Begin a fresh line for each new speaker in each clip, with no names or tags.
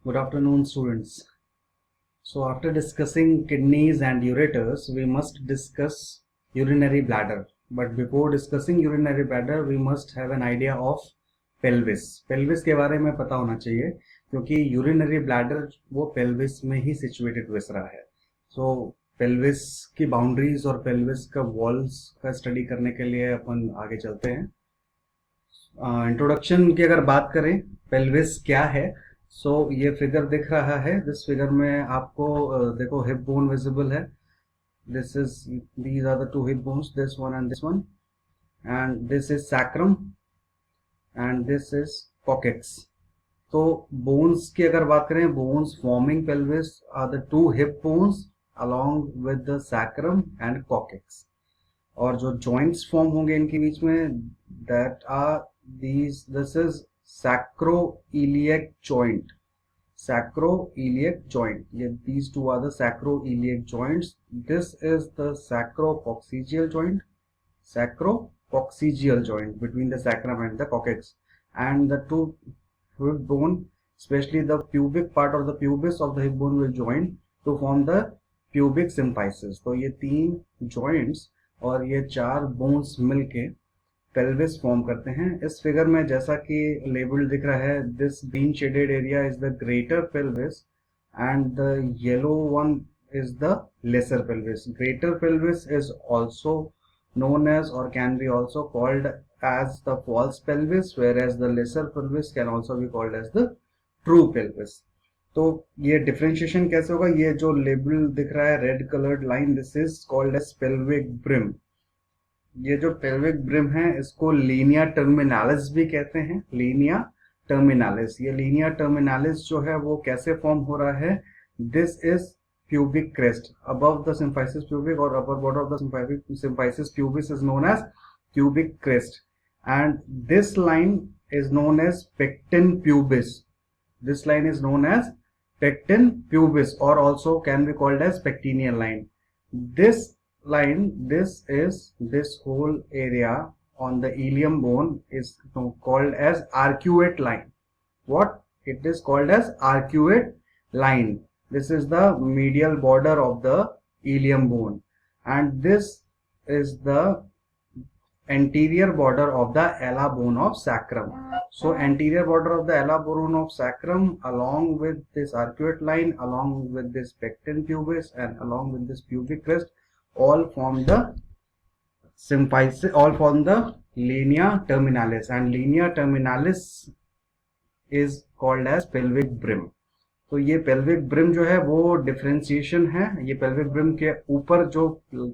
Good afternoon, students. So, after discussing kidneys and ureters, we must discuss urinary bladder. But before discussing urinary bladder, we must have an idea of pelvis. Pelvis के बारे में पता होना चाहिए क्योंकि urinary bladder वो pelvis में ही situated हुआ रहा है. So, pelvis की boundaries और pelvis का walls का study करने के लिए अपन आगे चलते हैं. इंट्रोडक्शन की अगर बात करें पेल्विस क्या है, सो ये फिगर दिख रहा है. दिस फिगर में आपको देखो हिप बोन विजिबल है. These are the two hip bones, this one and this one, and this is sacrum and this is coccyx. तो बोन्स की अगर बात करें, bones forming pelvis are the two hip bones along with the sacrum and coccyx. और जो joints form होंगे इनके बीच में, that are this is sacroiliac joint. Sacroiliac joint. These two are the sacroiliac joints. This is the sacrococcygeal joint. Sacrococcygeal joint between the sacrum and the coccyx. And the two hip bone, especially the pubic part of the pubis of the hip bone, will join to form the pubic symphysis. तो ये तीन joints और ये चार bones मिलके pelvis form करते हैं. इस फिगर में जैसा कि लेबल दिख रहा है, this green shaded area is the greater pelvis and the yellow one is the lesser pelvis. Greater pelvis is also known as or can be also called as the false pelvis, whereas the lesser pelvis can also be called as the true pelvis. तो ये differentiation कैसे होगा? ये जो label दिख रहा है red coloured line, this is called as pelvic brim. ये जो पेल्विक ब्रिम है इसको लीनिया टर्मिनालिस भी कहते हैं. Linnaea terminalis. ये लीनिया टर्मिनालिस जो है वो कैसे फॉर्म हो रहा है? This is pubic crest above the symphysis pubic or upper border of the symphysis pubis is known as pubic crest, and this line is known as pecten pubis. This line is known as pecten pubis or also can be called as pectineal line. This line, this whole area on the ilium bone is called as arcuate line. What? It is called as arcuate line. This is the medial border of the ilium bone, and this is the anterior border of the ala bone of sacrum. So anterior border of the ala bone of sacrum along with this arcuate line, along with this pecten pubis and along with this pubic crest all form the symphysis, all form the linea terminalis, and linea terminalis is called as pelvic brim. तो ये pelvic brim जो है वो differentiation है. ये pelvic brim के ऊपर जो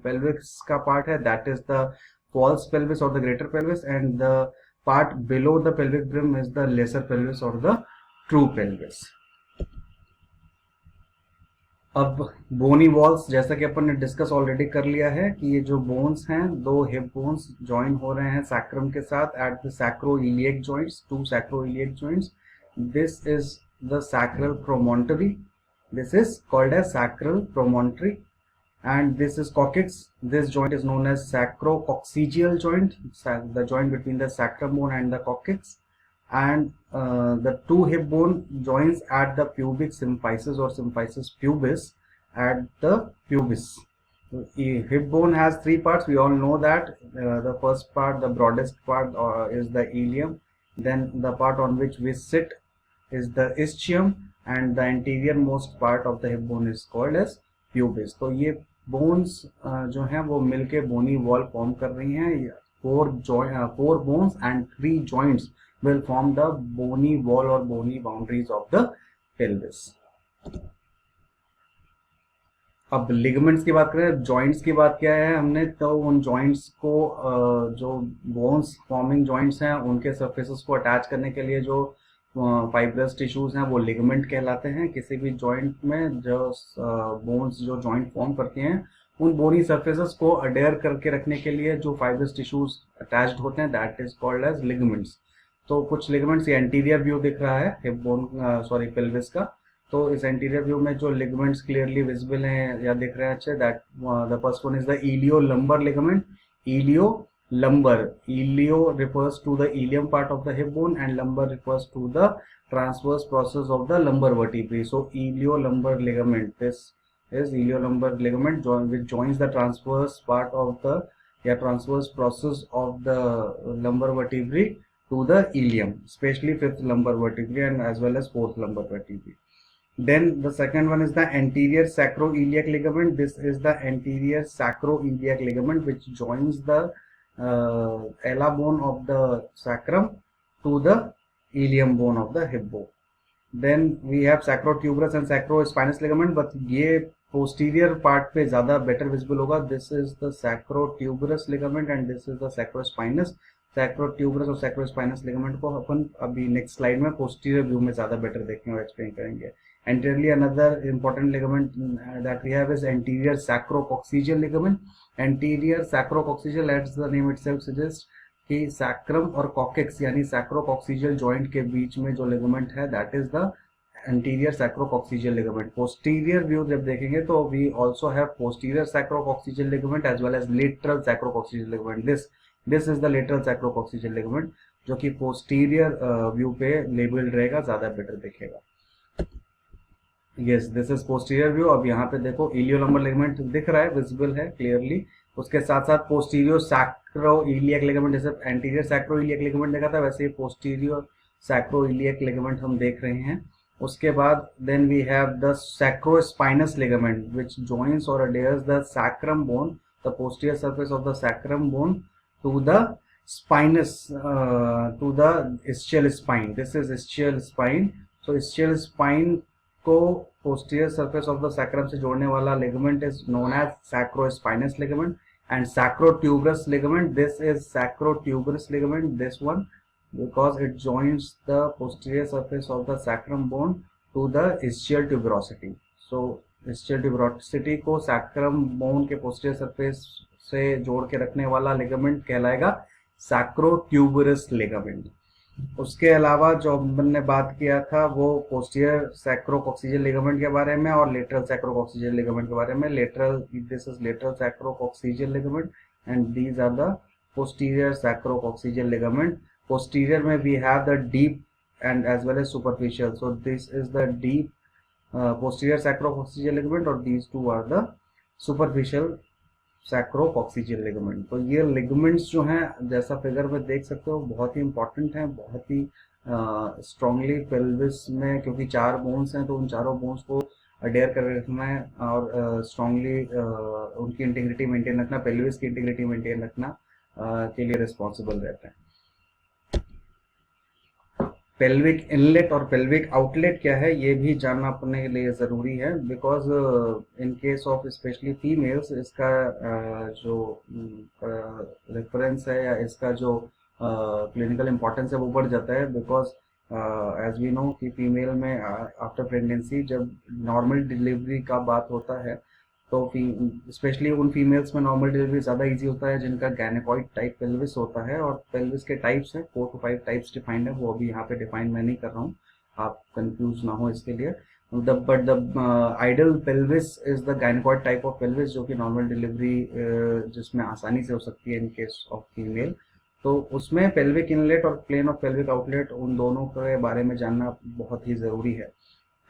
पेल्विक्स का पार्ट है, that is the false pelvis और the greater pelvis, and the part below the pelvic brim is the lesser pelvis और द ट्रू पेल्विस. अब बोनी वॉल्स, जैसा कि अपन ने डिस्कस ऑलरेडी कर लिया है कि ये जो बोन्स हैं, दो हिप बोन्स ज्वाइन हो रहे हैं सैक्रम के साथ at the sacroiliac joints, two sacroiliac joints. This is the sacral promontory. This is called as sacral promontory, and this is coccyx. This joint is known as sacrococcygeal joint, the joint between the sacrum bone and the coccyx, and the two hip bone joins at the pubic symphysis or symphysis pubis at the pubis. Hip bone has three parts. We all know that. The first part, the broadest part, is the ilium. Then the part on which we sit is the ischium, and the anterior most part of the hip bone is called as pubis. तो ये bones जो हैं वो मिलके bony wall form कर रही हैं. Four bones and 3 joints will form the bony wall or bony boundaries of the pelvis. अब लिगामेंट्स की बात करें, जॉइंट्स की बात क्या है हमने, तो उन जॉइंट्स को जो बोन्स फॉर्मिंग जॉइंट्स हैं उनके सरफेसेस को अटैच करने के लिए जो फाइब्रस टिश्यूज हैं वो लिगामेंट कहलाते हैं. किसी भी जॉइंट में जो बोन्स जो जॉइंट फॉर्म करती हैं उन बोनी सरफेसेस को अडेयर करके रखने के लिए जो फाइब्रस टिश्यूज अटैच्ड होते हैं, that is called as ligaments. तो कुछ लिगामेंट्स, ये एंटीरियर व्यू दिख रहा है हिप बोन पेल्विस का. तो इस एंटीरियर व्यू में जो लिगामेंट्स क्लियरली विजिबल हैं या दिख रहे हैं अच्छे, that the first one is the iliolumbar ligament. Ilio lumbar. Ilio refers to the ilium part of the hip bone and lumbar refers to the transverse process of the lumbar vertebrae. So iliolumbar ligament, this is iliolumbar ligament which joins the transverse part of the transverse process of the lumbar vertebrae to the ilium, especially fifth lumbar vertebrae and as well as fourth lumbar vertebrae. Then the second one is the anterior sacroiliac ligament. This is the anterior sacroiliac ligament which joins the ala bone of the sacrum to the ilium bone of the hip bone. Then we have sacrotuberous and sacrospinous ligament, but ये posterior part पे ज़्यादा better visible होगा. This is the sacrotuberous ligament and this is the sacrospinous. Sacrotuberous और sacrospinous ligament को अपन अभी next slide में posterior view में ज़्यादा better देखेंगे और explain करेंगे. Anteriorly, another important ligament that we have is anterior sacrococcygeal ligament. Anterior sacrococcygeal, as the name itself suggests, कि सैक्रम और कॉकेक्स यानी सैक्रोकॉक्सिजियल जॉइंट के बीच में जो लिगामेंट है that is the anterior sacrococcygeal ligament. Posterior view जब देखेंगे तो we also have posterior sacrococcygeal ligament as well as lateral sacrococcygeal ligament. This is the lateral sacrococcygeal ligament जो कि पोस्टीरियर व्यू पे लेबल्ड रहेगा, ज्यादा बेटर दिखेगा. Yes, this is posterior view. अब यहाँ पे देखो इलियोलम्बर लिगामेंट दिख रहा है, विजिबल है क्लियरली. उसके साथ साथ पोस्टीरियर सैक्रोइलियक लिगामेंट, जैसे एंटीरियर सैक्रोइलियक लिगामेंट देखा था वैसे ही पोस्टीरियर सैक्रोइलियक लिगामेंट हम देख रहे हैं. उसके बाद then we have the sacrospinous ligament which joins और adheres the sacrum bone, the posterior surface of the sacrum bone to the spinous to the ischial spine. This is ischial spine. So ischial spine को posterior surface of the sacrum से जोड़ने वाला ligament is known as sacrospinous ligament. And sacrotuberous ligament, this is sacrotuberous ligament, this one, because it joins the posterior surface of the sacrum bone to the ischial tuberosity. So ischial tuberosity को sacrum bone के posterior surface से जोड़ के रखने वाला ligament कहलाएगा sacrotuberous ligament. उसके अलावा जो हमने बात किया था वो पोस्टीरियर सैक्रोकॉक्सिजियल लिगामेंट के बारे में और लेटरल सैक्रोकॉक्सिजियल लिगामेंट के बारे में. Lateral, this is lateral sacrococcygeal ligament and these are the posterior sacrococcygeal ligament. Posterior में we have the deep and as well as superficial. So this is the deep posterior sacrococcygeal ligament और these two are the superficial sacrococcygeal ligament. तो ये ligaments जो हैं जैसा figure में देख सकते हो बहुत ही इंपॉर्टेंट हैं, बहुत ही स्ट्रांगली पेल्विस में, क्योंकि 4 बोन्स हैं तो उन चारों बोन्स को अडेयर कर रखना है और स्ट्रांगली उनकी इंटीग्रिटी मेंटेन रखना, पेल्विस की इंटीग्रिटी मेंटेन रखना के लिए रिस्पॉन्सिबल रहता है. पेल्विक इनलेट और पेल्विक आउटलेट क्या है ये भी जानना अपने लिए ज़रूरी है, because in case of specially females इसका जो रेफरेंस है या इसका जो क्लिनिकल इम्पोर्टेंस है वो बढ़ जाता है. बिकॉज एज वी नो कि फीमेल में आफ्टर प्रेगनेंसी जब नॉर्मल डिलीवरी का बात होता है तो स्पेशली उन फीमेल्स में नॉर्मल डिलीवरी ज़्यादा इजी होता है जिनका गैनेकॉइड टाइप पेल्विस होता है. और पेल्विस के टाइप्स हैं 4 to 5 टाइप्स डिफाइंड है, वो अभी यहाँ पे डिफाइन मैं नहीं कर रहा हूँ, आप कंफ्यूज ना हो इसके लिए. But the ideal pelvis is the gynaecoid type of pelvis जो कि नॉर्मल डिलीवरी जिसमें आसानी से हो सकती है इन केस ऑफ फीमेल. तो उसमें पेल्विक इनलेट और प्लेन ऑफ पेल्विक आउटलेट उन दोनों के बारे में जानना बहुत ही ज़रूरी है.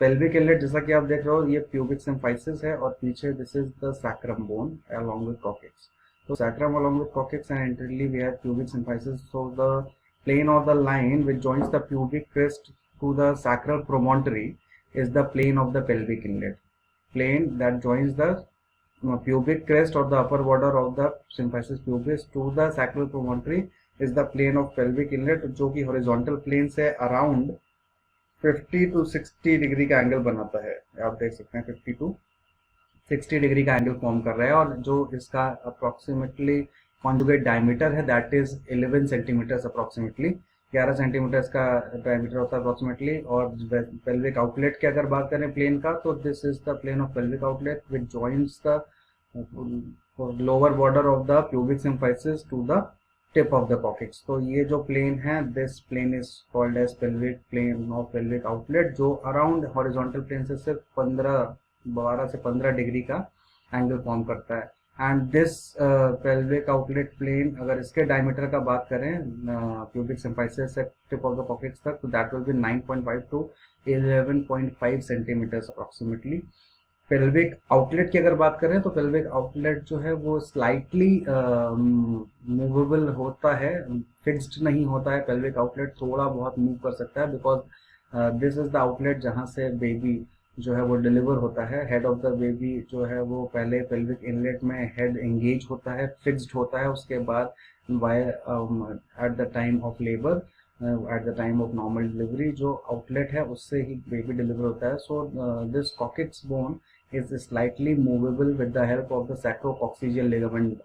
पेल्विक इनलेट जैसा कि आप देख रहे हो ये प्यूबिक सिम्फाइसिस है और पीछे this is the sacrum bone along with coccyx. तो sacrum along with coccyx and anteriorly we have pubic symphysis. So the plane of the line which joins the pubic crest to the sacral promontory is the plane of the pelvic inlet. Plane that joins the pubic crest or the upper border of the symphysis pubis to the sacral promontory is the plane of pelvic inlet, जो कि horizontal plane से around 50 to 60 degree का angle बनाता है. आप देख सकते हैं 50 to 60 डिग्री का एंगल फॉर्म कर रहा है और जो इसका अप्रोक्सीमेटली कॉन्जुगेट डायमीटर है that is 11 centimetre approximately. 11 centimetre का डायमीटर होता है अप्रोक्सीमेटली. और पेल्विक आउटलेट की अगर बात करें प्लेन का तो this is the plane of pelvic outlet which joins the lower border of the pubic symphysis to the tip of the coccyx. तो ये जो प्लेन है this plane is called as pelvic plane of pelvic outlet जो around horizontal plane से सिर्फ 12 से 15 degree का angle form करता है. And this pelvic outlet plane, अगर इसके डायमीटर का बात करें प्यूबिक सिम्फाइसिस से टिप ऑफ द कॉकेक्स तक, तो that will be 9.5 to 11.5 centimetres approximately. Pelvic outlet की अगर बात करें तो पेल्विक आउटलेट जो है वो स्लाइटली मूवेबल होता है, फिक्स्ड नहीं होता है। पेल्विक आउटलेट थोड़ा बहुत मूव कर सकता है, because this is the outlet जहाँ से बेबी जो है वो डिलीवर होता है। हेड ऑफ द बेबी जो है वो पहले पेल्विक इनलेट में हेड एंगेज होता है, फिक्स्ड होता है, उसके बाद why at the time of labour, at the time of normal delivery जो आउटलेट है उससे ही बेबी डिलीवर होता है। So this coccyx bone is slightly movable with the help of the sacrococcygeal ligament.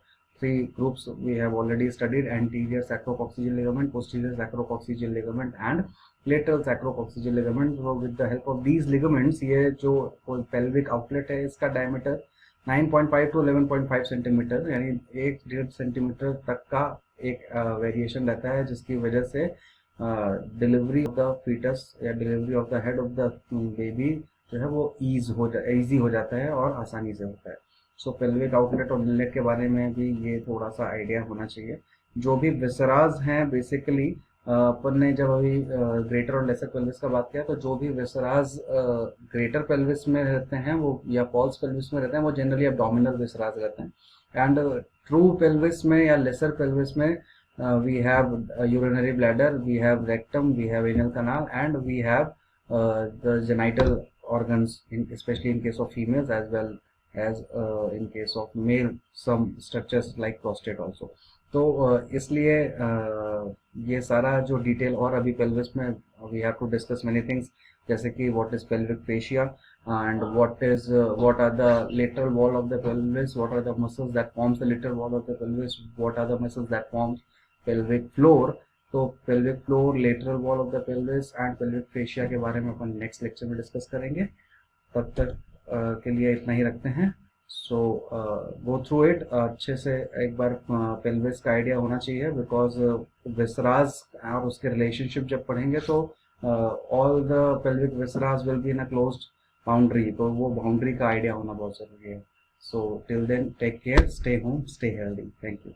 Three groups we have already studied: anterior sacrococcygeal ligament, posterior sacrococcygeal ligament and lateral sacrococcygeal ligament. So with the help of these ligaments, ये जो pelvic outlet है इसका diameter 9.5 to 11.5 centimetre, यानी 1.5 centimetre तक का एक variation रहता है, जिसकी वजह से डिलीवरी ऑफ द फीटस या delivery of the head of the baby जो है वो ईजी हो जाता है और आसानी से होता है। सो पेल्विक आउटलेट और इनलेट के बारे में भी ये थोड़ा सा आइडिया होना चाहिए। जो भी विसराज हैं बेसिकली, अपन ने जब अभी ग्रेटर और लेसर पेल्विस का बात किया, तो जो भी विसराज ग्रेटर पेल्विस में रहते हैं वो या पॉल्स पेल्विस में रहते हैं वो जनरली अब्डोमिनल विसराज रहते हैं। एंड ट्रू पेल्विस में या लेसर पेल्विस में we have a urinary bladder, we have rectum, we have anal canal, and we have the genital organs, especially in case of females, as well as in case of male, some structures like prostate also. तो इसलिए ये सारा जो detail, और अभी pelvis में we have to discuss many things, जैसे कि what is pelvic fascia and what are the lateral wall of the pelvis, what are the muscles that forms the lateral wall of the pelvis, what are the muscles that forms pelvic floor. तो pelvic floor, lateral wall of the pelvis and pelvic fascia के बारे में अपन next lecture में discuss करेंगे। तब तक के लिए इतना ही रखते हैं। सो गो थ्रू इट अच्छे से, एक बार पेल्विस का आइडिया होना चाहिए, बिकॉज विसराज और उसके रिलेशनशिप जब पढ़ेंगे तो all the pelvic viscera will be in a closed boundary, तो वो बाउंड्री का आइडिया होना बहुत जरूरी है। So till then take care, stay home, stay healthy, thank you.